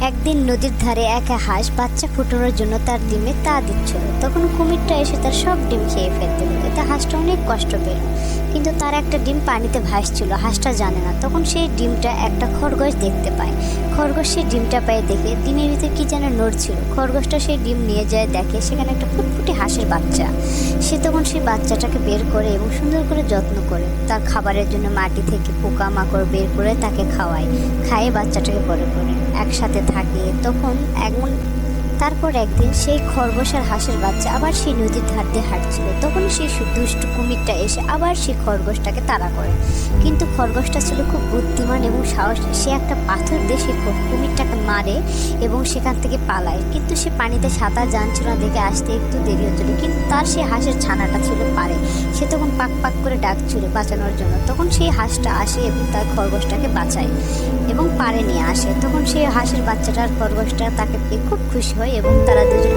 একদিন নদীর ধারে একা হাঁস বাচ্চা ফুটানোর জন্য তার ডিমে তা দিচ্ছিল। তখন কুমিরটা এসে তার সব ডিম খেয়ে ফেলতে দিল। এতে হাঁসটা অনেক কষ্ট পেল, কিন্তু তার একটা ডিম পানিতে ভাসছিল, হাঁসটা জানে না। তখন সেই ডিমটা একটা খরগোশ দেখতে পায়। খরগোশ সেই ডিমটা পেয়ে দেখে ডিমের ভিতরে কি যেন নড়ছিল। খরগোশটা সেই ডিম নিয়ে যায়, দেখে সেখানে একটা ফুটফুটে হাঁসের বাচ্চা। সে তখন সেই বাচ্চাটাকে বের করে এবং সুন্দর করে যত্ন করে তার খাবারের জন্য মাটি থেকে পোকা মাকড় বের করে তাকে খাইয়ে বাচ্চাটাকে বড় করে একসাথে থাকে। তখন তারপর একদিন সেই খরগোশ আর হাঁসের বাচ্চা আবার সেই নদীর ধার দিয়ে হাঁটছিল। তখন সেই দুষ্ট কুমিরটা এসে আবার সেই খরগোশটাকে তাড়া করে, কিন্তু খরগোশটা ছিল খুব বুদ্ধিমান এবং সাহসী। সে একটা পাথর দিয়ে সেই কুমিরটাকে মারে এবং সেখান থেকে পালায়। কিন্তু সে পানিতে সাঁতার জানছিল না দেখে আসতে একটু দেরি হচ্ছিল, কিন্তু তার সেই হাঁসের ছানাটা ছিল পারে। সে তখন পাক পাক করে ডাকছিল বাঁচানোর জন্য। তখন সেই হাঁসটা আসে এবং তার খরগোশটাকে বাঁচায় এবং পাড়ে নিয়ে আসে। তখন সেই হাঁসের বাচ্চাটা আর খরগোশটা তাকে পেয়ে খুব খুশি হয় এবং তারা দুজন